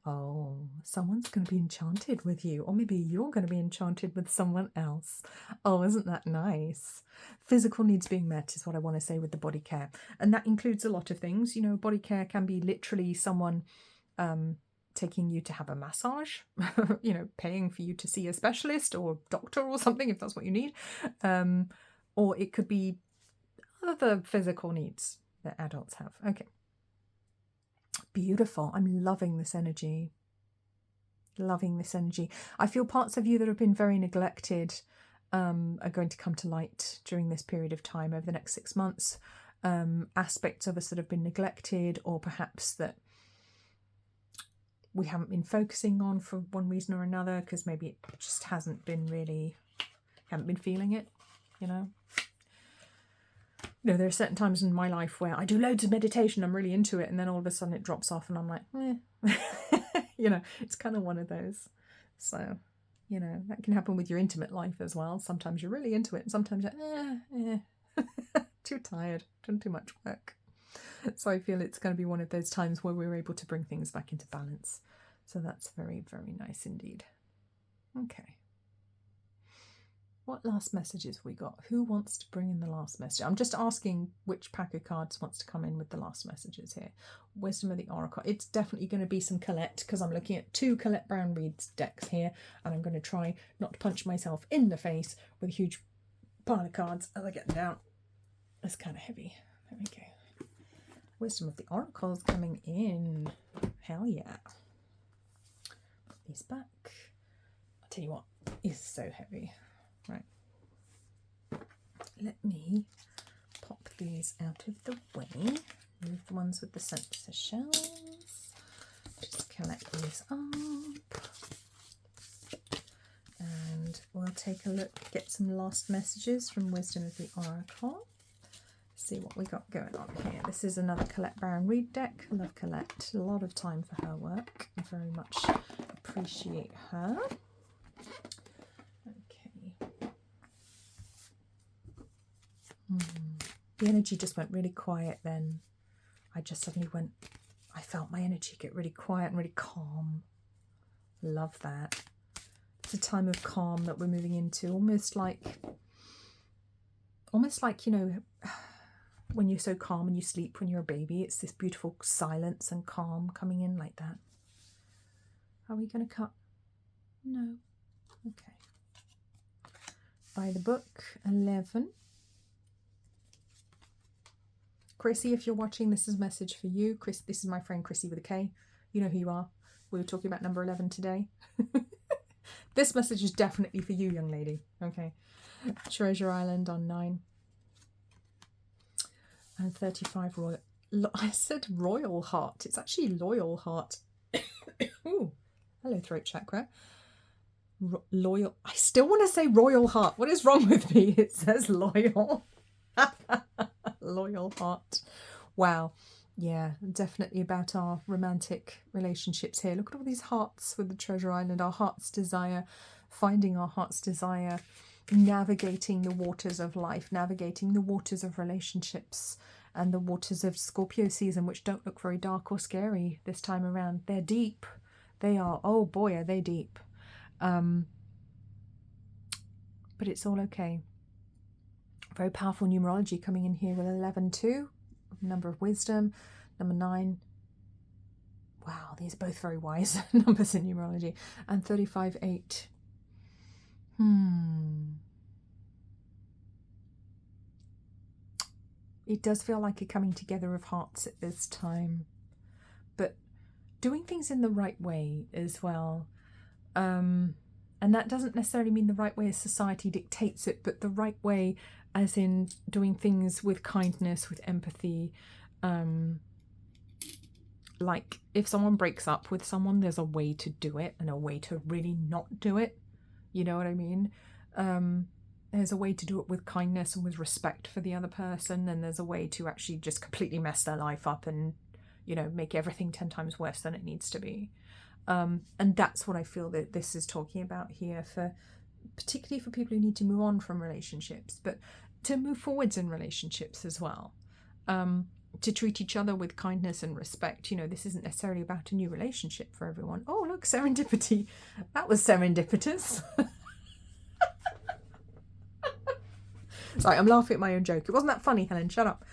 Oh, someone's going to be enchanted with you, or maybe you're going to be enchanted with someone else. Oh, isn't that nice? Physical needs being met is what I want to say with the body care. And that includes a lot of things. You know, body care can be literally someone taking you to have a massage, you know, paying for you to see a specialist or doctor or something if that's what you need. Or it could be other physical needs that adults have. Okay. Beautiful. I'm loving this energy. Loving this energy. I feel parts of you that have been very neglected are going to come to light during this period of time over the next 6 months. Aspects of us that have been neglected, or perhaps that we haven't been focusing on for one reason or another, because maybe it just hasn't been really, haven't been feeling it, you know. You know, there are certain times in my life where I do loads of meditation, I'm really into it, and then all of a sudden it drops off and I'm like, you know, it's kind of one of those. So, you know, that can happen with your intimate life as well. Sometimes you're really into it and sometimes you're too tired, done too much work. So I feel it's going to be one of those times where we're able to bring things back into balance. So that's very, very nice indeed. Okay. What last messages have we got? Who wants to bring in the last message? I'm just asking which pack of cards wants to come in with the last messages here. Wisdom of the Oracle. It's definitely going to be some Colette, because I'm looking at 2 Colette Brown Reed's decks here, and I'm going to try not to punch myself in the face with a huge pile of cards as I get them down. It's kind of heavy. There we go. Wisdom of the Oracle is coming in. Hell yeah. Put these back. I'll tell you what, it's so heavy. Right. Let me pop these out of the way. Move the ones with the sensor shells. Just collect these up. And we'll take a look, get some last messages from Wisdom of the Oracle. See what we got going on here. This is another Colette Brown Reed deck. I love Colette. A lot of time for her work. I very much appreciate her. Okay. The energy just went really quiet then. I just suddenly went, I felt my energy get really quiet and really calm. Love that. It's a time of calm that we're moving into, almost like, you know, when you're so calm and you sleep when you're a baby, it's this beautiful silence and calm coming in like that. Are we going to cut? No. Okay. By the book, 11. Chrissy, if you're watching, this is a message for you. Chris, this is my friend Chrissy with a K. You know who you are. We were talking about number 11 today. This message is definitely for you, young lady. Okay. Treasure Island on 9. And 35 Royal. I said Royal Heart. It's actually Loyal Heart. Ooh. Hello, throat chakra. Loyal. I still want to say Royal Heart. What is wrong with me? It says Loyal. Loyal Heart. Wow. Yeah, definitely about our romantic relationships here. Look at all these hearts with the Treasure Island. Our heart's desire. Finding our heart's desire. Navigating the waters of life. Navigating the waters of relationships. And the waters of Scorpio season, which don't look very dark or scary this time around. They're deep. They are. Oh boy, are they deep. But it's all okay. Very powerful numerology coming in here with 11 too. Number of wisdom. Number 9. Wow, these are both very wise numbers in numerology. And 35, 8. It does feel like a coming together of hearts at this time. But doing things in the right way as well. And that doesn't necessarily mean the right way as society dictates it, but the right way as in doing things with kindness, with empathy. Like if someone breaks up with someone, there's a way to do it and a way to really not do it. You know what I mean? There's a way to do it with kindness and with respect for the other person, and there's a way to actually just completely mess their life up and you know, make everything 10 times worse than it needs to be. And that's what I feel that this is talking about here, for particularly for people who need to move on from relationships, but to move forwards in relationships as well. To treat each other with kindness and respect. You know, this isn't necessarily about a new relationship for everyone. Oh, look, serendipity. That was serendipitous. Sorry, I'm laughing at my own joke. It wasn't that funny, Helen. Shut up.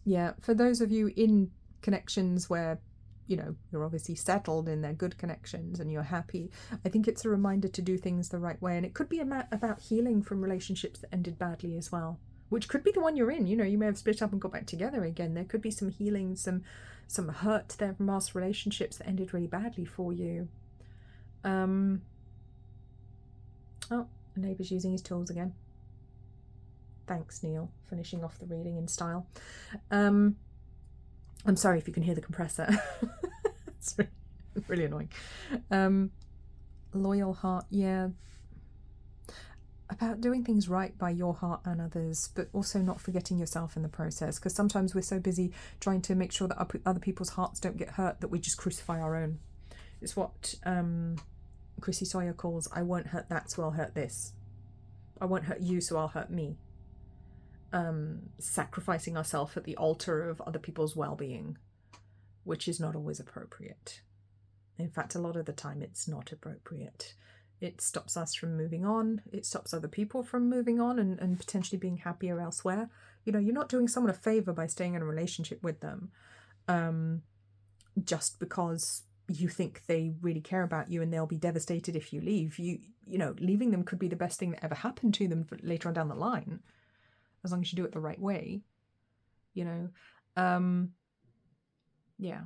Yeah, for those of you in connections where, you know, you're obviously settled and they're good connections and you're happy, I think it's a reminder to do things the right way. And it could be about healing from relationships that ended badly as well, which could be the one you're in. You know, you may have split up and got back together again. There could be some healing, some hurt there from past relationships that ended really badly for you. Oh, the neighbour's using his tools again. Thanks, Neil, finishing off the reading in style. I'm sorry if you can hear the compressor. It's really annoying. Loyal heart, yeah. About doing things right by your heart and others, but also not forgetting yourself in the process, because sometimes we're so busy trying to make sure that other people's hearts don't get hurt that we just crucify our own. It's what Chrissy Sawyer calls, I won't hurt that, so I'll hurt this. I won't hurt you, so I'll hurt me. Sacrificing ourselves at the altar of other people's well-being, which is not always appropriate. In fact, a lot of the time it's not appropriate. It stops us from moving on. It stops other people from moving on and potentially being happier elsewhere. You know, you're not doing someone a favour by staying in a relationship with them just because you think they really care about you and they'll be devastated if you leave. You know, leaving them could be the best thing that ever happened to them later on down the line, as long as you do it the right way, you know. Yeah.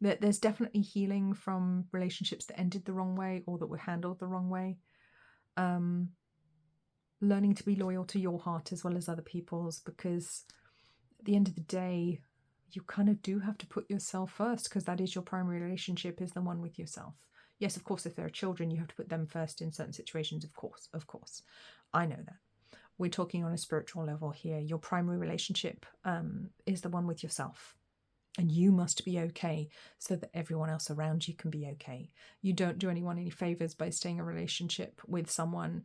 There's definitely healing from relationships that ended the wrong way or that were handled the wrong way. Learning to be loyal to your heart as well as other people's, because at the end of the day, you kind of do have to put yourself first, because that is your primary relationship, is the one with yourself. Yes, of course, if there are children, you have to put them first in certain situations, of course. I know that. We're talking on a spiritual level here. Your primary relationship is the one with yourself. And you must be okay so that everyone else around you can be okay. You don't do anyone any favours by staying in a relationship with someone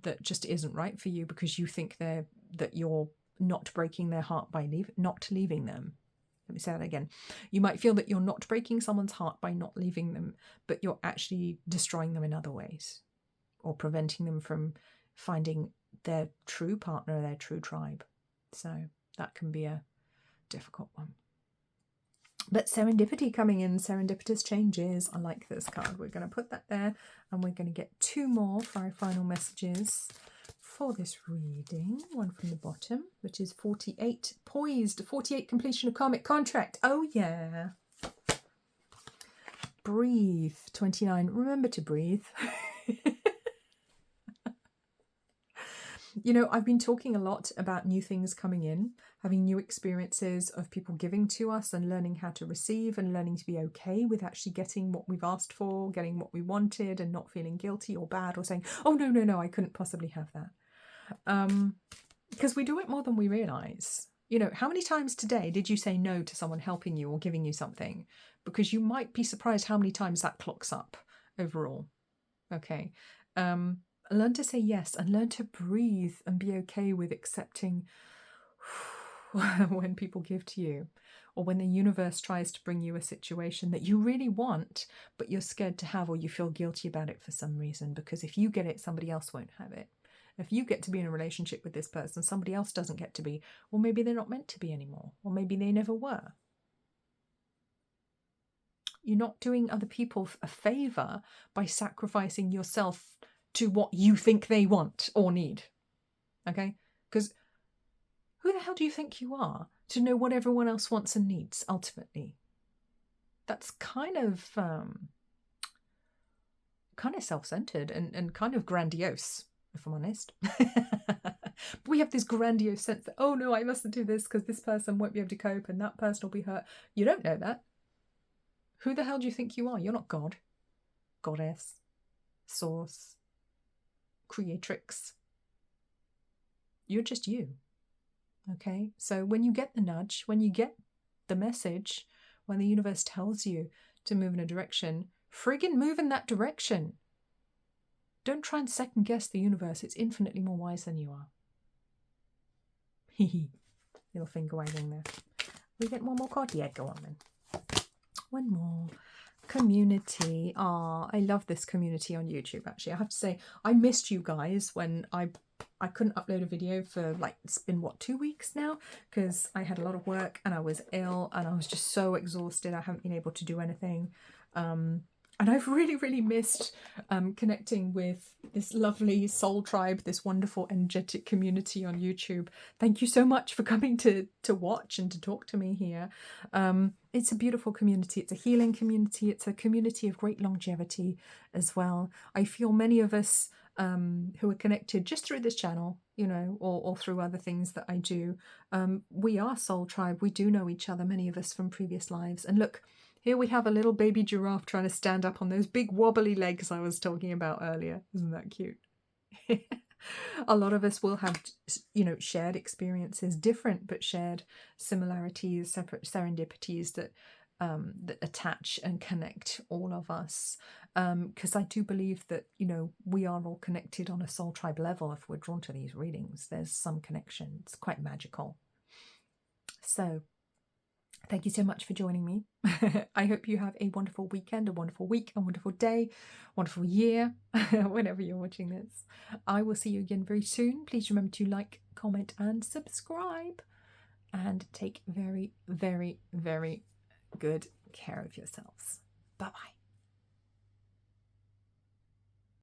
that just isn't right for you because you think that you're not breaking their heart by not leaving them. Let me say that again. You might feel that you're not breaking someone's heart by not leaving them, but you're actually destroying them in other ways, or preventing them from finding their true partner, their true tribe. So that can be a difficult one. But serendipity coming in, serendipitous changes. I like this card. We're going to put that there, and we're going to get 2 more for our final messages for this reading. One from the bottom, which is 48, poised, 48, completion of karmic contract. Oh yeah. Breathe, 29, remember to breathe. You know, I've been talking a lot about new things coming in, having new experiences of people giving to us and learning how to receive and learning to be okay with actually getting what we've asked for, getting what we wanted, and not feeling guilty or bad or saying, oh, no, I couldn't possibly have that. Because we do it more than we realise. You know, how many times today did you say no to someone helping you or giving you something? Because you might be surprised how many times that clocks up overall. Okay. Learn to say yes and learn to breathe and be okay with accepting when people give to you, or when the universe tries to bring you a situation that you really want, but you're scared to have, or you feel guilty about it for some reason, because if you get it, somebody else won't have it. If you get to be in a relationship with this person, somebody else doesn't get to be, or maybe they're not meant to be anymore, or maybe they never were. You're not doing other people a favour by sacrificing yourself to what you think they want or need. Okay? Because who the hell do you think you are to know what everyone else wants and needs, ultimately? That's kind of self-centered and kind of grandiose, if I'm honest. But we have this grandiose sense that, oh no, I mustn't do this because this person won't be able to cope and that person will be hurt. You don't know that. Who the hell do you think you are? You're not God, Goddess, Source, Creatrix. You're just you. Okay, so when you get the nudge, when you get the message, when the universe tells you to move in a direction, friggin' move in that direction. Don't try and second guess the universe. It's infinitely more wise than you are. Hee little finger wagging there. We get one more card? Yeah, go on then. One more. Community. Ah, I love this community on YouTube, actually. I have to say, I missed you guys when I couldn't upload a video for, like, it's been, what, 2 weeks now? Because I had a lot of work and I was ill and I was just so exhausted. I haven't been able to do anything. And I've really, really missed connecting with this lovely soul tribe, this wonderful, energetic community on YouTube. Thank you so much for coming to watch and to talk to me here. It's a beautiful community. It's a healing community. It's a community of great longevity as well. I feel many of us who are connected just through this channel, you know, or through other things that I do, we are soul tribe. We do know each other, many of us from previous lives. And look, here we have a little baby giraffe trying to stand up on those big wobbly legs I was talking about earlier. Isn't that cute? A lot of us will have, you know, shared experiences, different but shared similarities, separate serendipities that that attach and connect all of us. Because I do believe that, you know, we are all connected on a soul tribe level. If we're drawn to these readings, there's some connection. It's quite magical. So thank you so much for joining me. I hope you have a wonderful weekend, a wonderful week, a wonderful day, wonderful year, whenever you're watching this. I will see you again very soon. Please remember to like, comment, and subscribe. And take very, very, very good care of yourselves. Bye-bye.